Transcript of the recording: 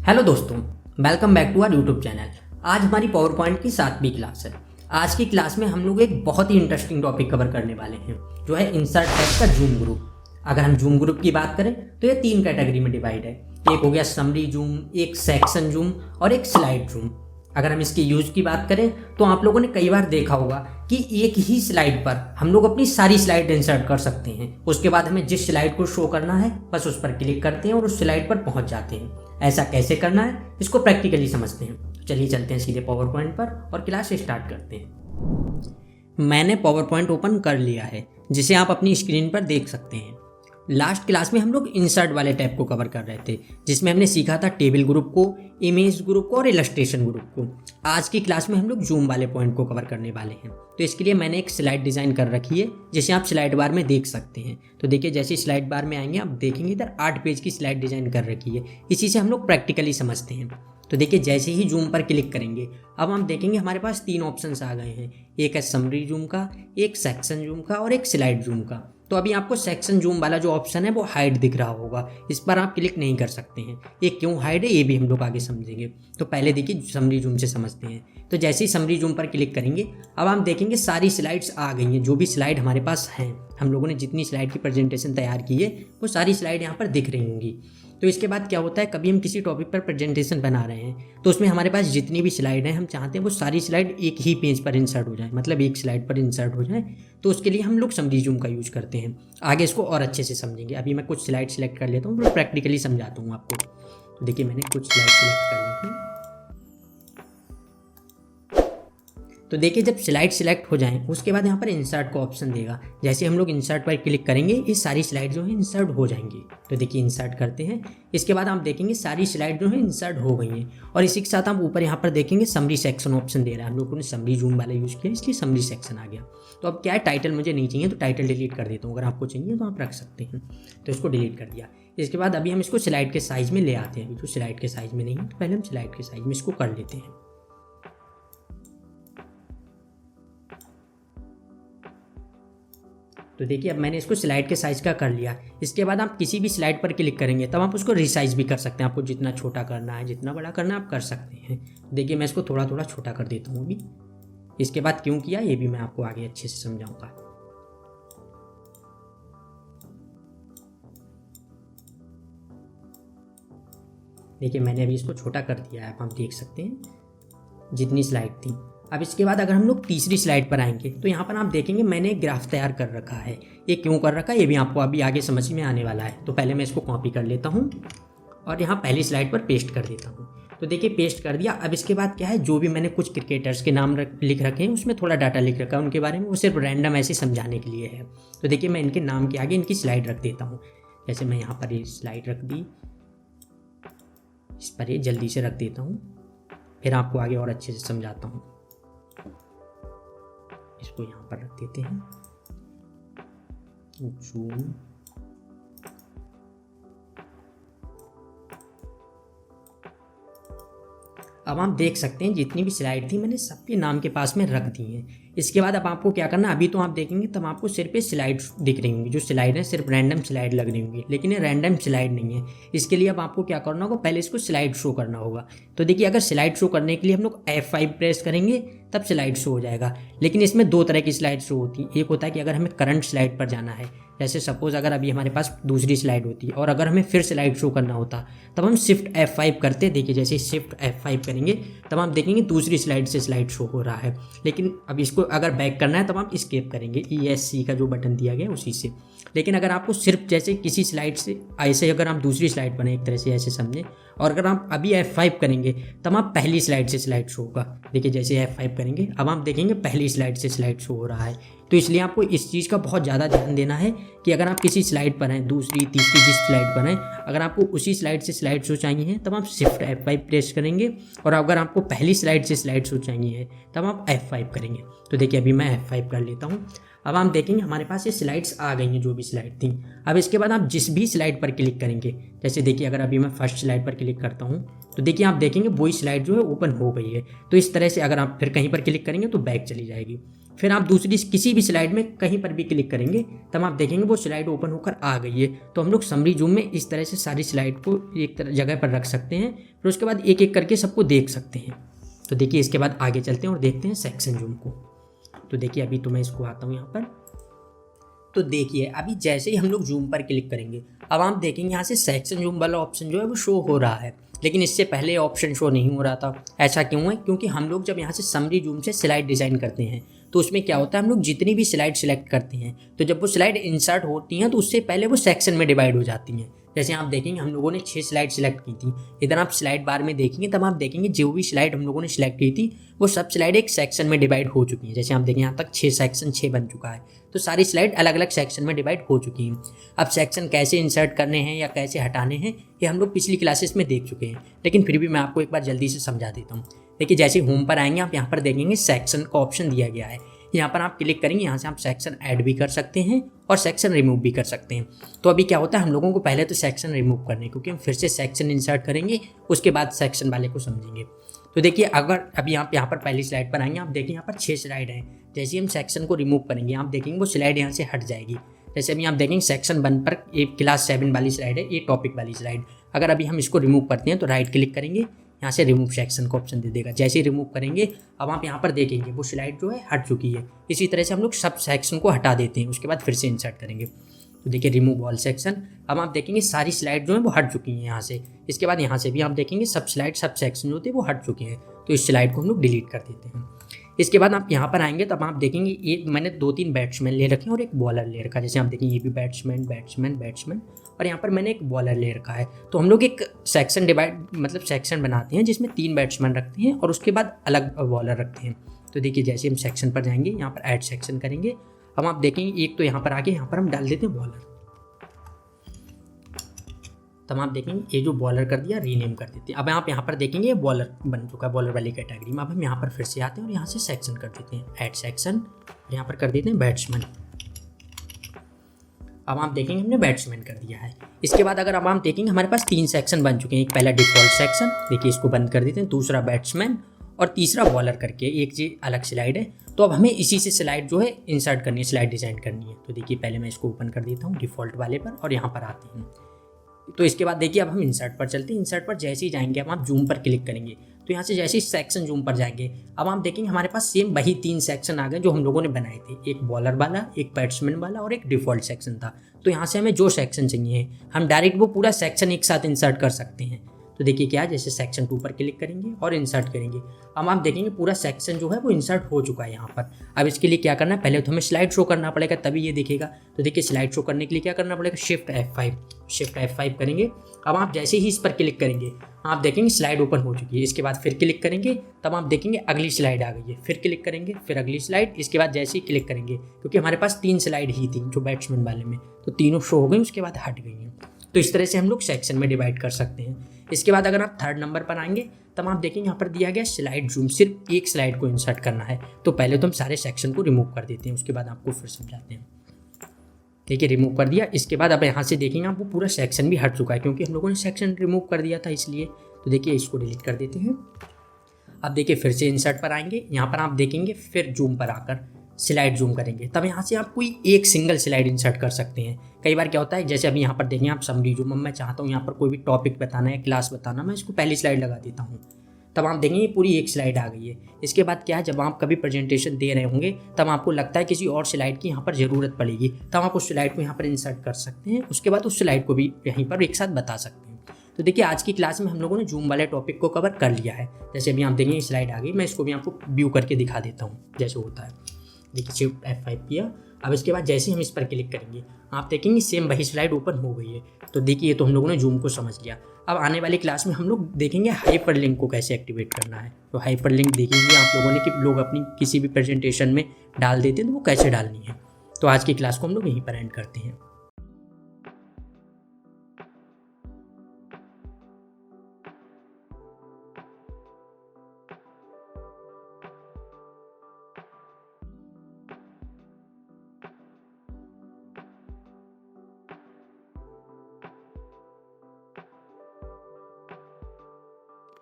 Hello दोस्तों, welcome back to our YouTube channel. आज हमारी पावर पॉइंट की 7वीं क्लास है। आज की क्लास में हम लोग एक बहुत ही इंटरेस्टिंग टॉपिक कवर करने वाले हैं, जो है इंसर्ट टैग का जूम ग्रुप। अगर हम जूम ग्रुप की बात करें तो ये 3 कैटेगरी में डिवाइड है। एक हो गया समरी जूम, एक सेक्शन जूम और एक स्लाइड जूम। अगर हम इसके यूज की बात करें तो आप लोगों ने कई बार देखा होगा कि एक ही स्लाइड पर हम लोग अपनी सारी स्लाइड इंसर्ट कर सकते हैं। उसके बाद हमें जिस स्लाइड को शो करना है बस उस पर क्लिक करते हैं और उस स्लाइड पर पहुंच जाते हैं। ऐसा कैसे करना है इसको प्रैक्टिकली समझते हैं। चलिए चलते हैं सीधे पावर पॉइंट पर और क्लास स्टार्ट करते हैं। मैंने पावर पॉइंट ओपन कर लिया है, जिसे आप अपनी स्क्रीन पर देख सकते हैं। लास्ट क्लास में हम लोग इंसर्ट वाले टैब को कवर कर रहे थे, जिसमें हमने सीखा था टेबल ग्रुप को, इमेज ग्रुप को और इलस्ट्रेशन ग्रुप को। आज की क्लास में हम लोग जूम वाले पॉइंट को कवर करने वाले हैं। तो इसके लिए मैंने एक स्लाइड डिज़ाइन कर रखी है, जिसे आप स्लाइड बार में देख सकते हैं। तो देखिए, जैसे स्लाइड बार में आएंगे आप देखेंगे इधर 8 पेज की स्लाइड डिज़ाइन कर रखी है। इसी से हम लोग प्रैक्टिकली समझते हैं। तो देखिए, जैसे ही जूम पर क्लिक करेंगे अब हम देखेंगे हमारे पास 3 ऑप्शंस आ गए हैं। एक है समरी जूम का, एक सेक्शन जूम का और एक स्लाइड जूम का। तो अभी आपको सेक्शन जूम वाला जो ऑप्शन है वो हाइड दिख रहा होगा, इस पर आप क्लिक नहीं कर सकते हैं। ये क्यों हाइड है ये भी हम लोग आगे समझेंगे। तो पहले देखिए समरी जूम से समझते हैं। तो जैसे ही समरी जूम पर क्लिक करेंगे अब हम देखेंगे सारी स्लाइड्स आ गई हैं। जो भी स्लाइड हमारे पास हैं, हम लोगों ने जितनी स्लाइड की प्रेजेंटेशन तैयार की है वो सारी स्लाइड यहाँ पर दिख रही होंगी। तो इसके बाद क्या होता है, कभी हम किसी टॉपिक पर प्रेजेंटेशन बना रहे हैं तो उसमें हमारे पास जितनी भी स्लाइड हैं हम चाहते हैं वो सारी स्लाइड एक ही पेज पर इंसर्ट हो जाए, मतलब एक स्लाइड पर इंसर्ट हो जाए। तो उसके लिए हम लोग समरी जूम का यूज करते हैं। आगे इसको और अच्छे से समझेंगे। अभी मैं कुछ स्लाइड सेलेक्ट कर लेता हूँ, फिर प्रैक्टिकली समझाता हूँ आपको। तो देखिए, मैंने कुछ स्लाइड सेलेक्ट कर ली थी। तो देखिए, जब स्लाइड सिलेक्ट हो जाएं उसके बाद यहाँ पर इंसर्ट का ऑप्शन देगा। जैसे हम लोग इंसर्ट पर क्लिक करेंगे ये सारी स्लाइड जो है इंसर्ट हो जाएंगी। तो देखिए, इंसर्ट करते हैं। इसके बाद आप देखेंगे सारी स्लाइड जो है इंसर्ट हो गई हैं। और इसी के साथ आप ऊपर यहाँ पर देखेंगे समरी सेक्शन ऑप्शन दे रहा है। हम लोगों ने समरी जूम वाला यूज़ किया इसलिए समरी सेक्शन आ गया। तो अब क्या है, टाइटल मुझे नहीं चाहिए तो टाइटल डिलीट कर देता हूँ। अगर आपको चाहिए तो आप रख सकते हैं। तो इसको डिलीट कर दिया। इसके बाद अभी हम इसको स्लाइड के साइज़ में ले आते हैं। अभी तो स्लाइड के साइज़ में नहीं है, तो पहले हम स्लाइड के साइज़ में इसको कर लेते हैं। तो देखिए, अब मैंने इसको स्लाइड के साइज़ का कर लिया। इसके बाद आप किसी भी स्लाइड पर क्लिक करेंगे तब आप उसको रिसाइज भी कर सकते हैं। आपको जितना छोटा करना है, जितना बड़ा करना है आप कर सकते हैं। देखिए, मैं इसको थोड़ा थोड़ा छोटा कर देता हूँ अभी। इसके बाद क्यों किया ये भी मैं आपको आगे अच्छे से समझाऊंगा। देखिए, मैंने अभी इसको छोटा कर दिया है, आप देख सकते हैं जितनी स्लाइड थी। अब इसके बाद अगर हम लोग तीसरी स्लाइड पर आएंगे तो यहाँ पर आप देखेंगे मैंने एक ग्राफ तैयार कर रखा है। ये क्यों कर रखा है ये भी आपको अभी आगे समझ में आने वाला है। तो पहले मैं इसको कॉपी कर लेता हूँ और यहाँ पहली स्लाइड पर पेस्ट कर देता हूँ। तो देखिए, पेस्ट कर दिया। अब इसके बाद क्या है, जो भी मैंने कुछ क्रिकेटर्स के नाम लिख रखे हैं उसमें थोड़ा डाटा लिख रखा है उनके बारे में, वो सिर्फ रैंडम ऐसे समझाने के लिए है। तो देखिए, मैं इनके नाम के आगे इनकी स्लाइड रख देता हूँ। जैसे मैं यहाँ पर ये स्लाइड रख दी, इस पर ये जल्दी से रख देता हूँ, फिर आपको आगे और अच्छे से समझाता हूँ। इसको यहाँ पर रख देते हैं जूम। अब आप देख सकते हैं जितनी भी स्लाइड थी मैंने सबके नाम के पास में रख दी हैं। इसके बाद अब आपको क्या करना है, अभी तो आप देखेंगे तब आपको सिर्फ ये स्लाइड दिख रही होंगी। जो स्लाइड है सिर्फ रैंडम स्लाइड लग रही होंगी, लेकिन ये रैंडम स्लाइड नहीं है। इसके लिए अब आपको क्या करना होगा, पहले इसको स्लाइड शो करना होगा। तो देखिए, अगर स्लाइड शो करने के लिए हम लोग F5 प्रेस करेंगे तब स्लाइड शो हो जाएगा। लेकिन इसमें 2 तरह की स्लाइड शो होती है। एक होता है कि अगर हमें करंट स्लाइड पर जाना है, जैसे सपोज अगर अभी हमारे पास दूसरी स्लाइड होती है और अगर हमें फिर स्लाइड शो करना होता तब हम शिफ्ट F5 करते। देखिए, जैसे शिफ्ट F5 करेंगे तब आप देखेंगे दूसरी स्लाइड से स्लाइड शो हो रहा है। लेकिन अब इसको अगर बैक करना है तब आप एस्केप करेंगे, ESC का जो बटन दिया गया उसी से। लेकिन अगर आपको सिर्फ जैसे किसी स्लाइड से ऐसे अगर आप दूसरी स्लाइड बने, एक तरह से ऐसे समझें, और अगर आप अभी F5 करेंगे तब आप पहली स्लाइड से स्लाइड शो होगा। देखिए, जैसे F5 करेंगे अब आप देखेंगे पहली स्लाइड से स्लाइड शो हो रहा है। तो इसलिए आपको इस चीज़ का बहुत ज़्यादा ध्यान देना है कि अगर आप किसी स्लाइड पर हैं, दूसरी तीसरी जिस स्लाइड पर हैं, अगर आपको उसी स्लाइड से स्लाइड शो चाहिए है तब आप शिफ्ट F5 प्रेस करेंगे, और अगर आपको पहली स्लाइड से स्लाइड शो चाहिए है तब आप F5 करेंगे। तो देखिए, अभी मैं F5 कर लेता हूँ। अब हम देखेंगे हमारे पास ये स्लाइड्स आ गई हैं, जो भी स्लाइड थी। अब इसके बाद आप जिस भी स्लाइड पर क्लिक करेंगे, जैसे देखिए अगर अभी मैं फर्स्ट स्लाइड पर क्लिक करता हूँ तो देखिए आप देखेंगे वही स्लाइड जो है ओपन हो गई है। तो इस तरह से अगर आप फिर कहीं पर क्लिक करेंगे तो बैक चली जाएगी। फिर आप दूसरी किसी भी स्लाइड में कहीं पर भी क्लिक करेंगे तब आप देखेंगे वो स्लाइड ओपन होकर आ गई है। तो हम लोग समरी जूम में इस तरह से सारी स्लाइड को एक जगह पर रख सकते हैं, फिर उसके बाद एक एक करके सबको देख सकते हैं। तो देखिए इसके बाद आगे चलते हैं और देखते हैं सेक्शन जूम को। तो देखिए अभी तो मैं इसको आता हूँ यहाँ पर। तो देखिए अभी जैसे ही हम लोग जूम पर क्लिक करेंगे अब आप देखेंगे यहाँ से सेक्शन जूम वाला ऑप्शन जो है वो शो हो रहा है, लेकिन इससे पहले ऑप्शन शो नहीं हो रहा था। ऐसा क्यों है? क्योंकि हम लोग जब यहाँ से समरी जूम से स्लाइड डिज़ाइन करते हैं तो उसमें क्या होता है, हम लोग जितनी भी स्लाइड सिलेक्ट करते हैं तो जब वो स्लाइड इंसर्ट होती हैं तो उससे पहले वो सेक्शन में डिवाइड हो जाती हैं। जैसे आप देखेंगे हम लोगों ने 6 स्लाइड सिलेक्ट की थी। इधर आप स्लाइड बार में देखेंगे तब आप देखेंगे जो भी स्लाइड हम लोगों ने सिलेक्ट की थी वो सब स्लाइड एक सेक्शन में डिवाइड हो चुकी हैं। जैसे आप देखें यहाँ तक 6 सेक्शन 6 बन चुका है, तो सारी स्लाइड अलग अलग सेक्शन में डिवाइड हो चुकी हैं। अब सेक्शन कैसे इंसर्ट करने हैं या कैसे हटाने हैं ये हम लोग पिछली क्लासेस में देख चुके हैं, लेकिन फिर भी मैं आपको एक बार जल्दी से समझा देता हूँ। देखिए जैसे होम पर आएंगे आप यहाँ पर देखेंगे सेक्शन का ऑप्शन दिया गया है। यहाँ पर आप क्लिक करेंगे, यहाँ से आप सेक्शन ऐड भी कर सकते हैं और सेक्शन रिमूव भी कर सकते हैं। तो अभी क्या होता है, हम लोगों को पहले तो सेक्शन रिमूव करने, क्योंकि हम फिर से सेक्शन इंसर्ट करेंगे उसके बाद सेक्शन वाले को समझेंगे। तो देखिए अगर अभी आप यहाँ पर पहली स्लाइड पर आएंगे आप देखिए यहाँ पर 6 स्लाइड हैं। जैसे हम सेक्शन को रिमूव करेंगे आप देखेंगे वो स्लाइड यहाँ से हट जाएगी। जैसे अभी आप देखेंगे सेक्शन 1 पर एक क्लास 7 वाली स्लाइड है, ये टॉपिक वाली स्लाइड। अगर अभी हम इसको रिमूव करते हैं तो राइट क्लिक करेंगे, यहाँ से रिमूव सेक्शन का ऑप्शन दे देगा। जैसे ही रिमूव करेंगे अब आप यहाँ पर देखेंगे वो स्लाइड जो है हट चुकी है। इसी तरह से हम लोग सब सेक्शन को हटा देते हैं, उसके बाद फिर से इंसर्ट करेंगे। तो देखिए रिमूव ऑल सेक्शन। अब आप देखेंगे सारी स्लाइड जो है वो हट चुकी हैं यहाँ से। इसके बाद यहाँ से भी आप देखेंगे सब स्लाइड सब सेक्शन जो होते हैं वो हट चुके हैं, तो इस स्लाइड को हम लोग डिलीट कर देते हैं। इसके बाद आप यहाँ पर आएंगे तब आप देखेंगे ये मैंने 2-3 बैट्समैन ले रखे हैं और एक बॉलर ले रखा है। जैसे आप देखेंगे ये भी बैट्समैन और यहाँ पर मैंने एक बॉलर ले रखा है। तो हम लोग एक सेक्शन मतलब सेक्शन बनाते हैं जिसमें 3 बैट्समैन रखते हैं और उसके बाद अलग बॉलर रखते हैं। तो देखिए जैसे हम सेक्शन पर जाएंगे यहाँ पर ऐड सेक्शन करेंगे। अब आप देखेंगे एक तो यहाँ पर आके यहाँ पर हम डाल देते हैं बॉलर। तब आप देखेंगे ये जो बॉलर कर दिया रीनेम कर देते हैं। अब आप यहाँ पर देखेंगे ये बॉलर बन चुका है, बॉलर वाली कैटेगरी में। अब हम यहाँ पर फिर से आते हैं और यहाँ से सेक्शन कर देते हैं, ऐड सेक्शन, यहाँ पर कर देते हैं बैट्समैन। अब आप देखेंगे हमने बैट्समैन कर दिया है। इसके बाद अगर अब आप देखेंगे हमारे पास 3 सेक्शन बन चुके हैं। एक पहला डिफॉल्ट सेक्शन, देखिए इसको बंद कर देते हैं, दूसरा बैट्समैन और तीसरा बॉलर करके एक जी अलग स्लाइड है। तो अब हमें इसी से स्लाइड जो है इंसर्ट करनी है, स्लाइड डिज़ाइन करनी है। तो देखिए पहले मैं इसको ओपन कर देता हूँ डिफ़ॉल्ट वाले पर और यहाँ पर आते हैं। तो इसके बाद देखिए अब हम इंसर्ट पर चलते हैं। इंसर्ट पर जैसे ही जाएंगे अब आप जूम पर क्लिक करेंगे तो यहाँ से जैसे ही सेक्शन जूम पर जाएंगे अब आप देखेंगे हमारे पास सेम वही 3 सेक्शन आ गए जो हम लोगों ने बनाए थे। एक बॉलर वाला, एक बैट्समैन वाला और एक डिफ़ॉल्ट सेक्शन था। तो यहाँ से हमें जो सेक्शन चाहिए हम डायरेक्ट वो पूरा सेक्शन एक साथ इंसर्ट कर सकते हैं। तो देखिए क्या है, जैसे सेक्शन 2 पर क्लिक करेंगे और इंसर्ट करेंगे अब आप देखेंगे पूरा सेक्शन जो है वो इंसर्ट हो चुका है यहाँ पर। अब इसके लिए क्या करना है, पहले तो हमें स्लाइड शो करना पड़ेगा तभी ये दिखेगा। तो देखिए स्लाइड शो करने के लिए क्या करना पड़ेगा, शिफ्ट F5 करेंगे। अब आप जैसे ही इस पर क्लिक करेंगे आप देखेंगे स्लाइड ओपन हो चुकी है। इसके बाद फिर क्लिक करेंगे तब आप देखेंगे अगली स्लाइड आ गई है, फिर क्लिक करेंगे फिर अगली स्लाइड। इसके बाद जैसे ही क्लिक करेंगे, क्योंकि हमारे पास 3 स्लाइड ही थी जो बैट्समैन वाले में, तो तीनों शो हो गई, उसके बाद हट गई हैं। तो इस तरह से हम लोग सेक्शन में डिवाइड कर सकते हैं। इसके बाद अगर आप 3rd नंबर पर आएंगे तब आप देखेंगे यहाँ पर दिया गया स्लाइड जूम, सिर्फ एक स्लाइड को इंसर्ट करना है। तो पहले तो हम सारे सेक्शन को रिमूव कर देते हैं, उसके बाद आपको फिर समझाते हैं। देखिए रिमूव कर दिया। इसके बाद अब यहाँ से देखेंगे आपको पूरा सेक्शन भी हट चुका है, क्योंकि हम लोगों ने सेक्शन रिमूव कर दिया था इसलिए। तो देखिए इसको डिलीट कर देते हैं। अब देखिए फिर से इंसर्ट पर आएंगे, यहाँ पर आप देखेंगे फिर जूम पर आकर स्लाइड जूम करेंगे तब यहाँ से आप कोई एक सिंगल स्लाइड इंसर्ट कर सकते हैं। कई बार क्या होता है, जैसे अभी यहाँ पर देखेंगे आप समरी जूम, मैं चाहता हूँ यहाँ पर कोई भी टॉपिक बताना है, क्लास बताना, मैं इसको पहली स्लाइड लगा देता हूँ। तब आप देखेंगे पूरी एक स्लाइड आ गई है। इसके बाद क्या है, जब आप कभी प्रेजेंटेशन दे रहे होंगे तब आपको लगता है किसी और स्लाइड की यहाँ पर ज़रूरत पड़ेगी, तब आप उस स्लाइड को यहाँ पर इंसर्ट कर सकते हैं। उसके बाद उस स्लाइड को भी यहीं पर एक साथ बता सकते हैं। तो देखिए आज की क्लास में हम लोगों ने जूम वाले टॉपिक को कवर कर लिया है। जैसे अभी आप देखेंगे स्लाइड आ गई, मैं इसको भी आपको व्यू करके दिखा देता हूँ जैसे होता है। देखिए शिफ्ट F5 किया। अब इसके बाद जैसे ही हम इस पर क्लिक करेंगे आप देखेंगे सेम वही स्लाइड ओपन हो गई है। तो देखिए तो हम लोगों ने जूम को समझ लिया। अब आने वाली क्लास में हम लोग देखेंगे हाइपर लिंक को कैसे एक्टिवेट करना है। तो हाइपर लिंक देखेंगे आप लोगों ने कि लोग अपनी किसी भी प्रेजेंटेशन में डाल देते हैं तो वो कैसे डालनी है। तो आज की क्लास को हम लोग यहीं पर एंड करते हैं।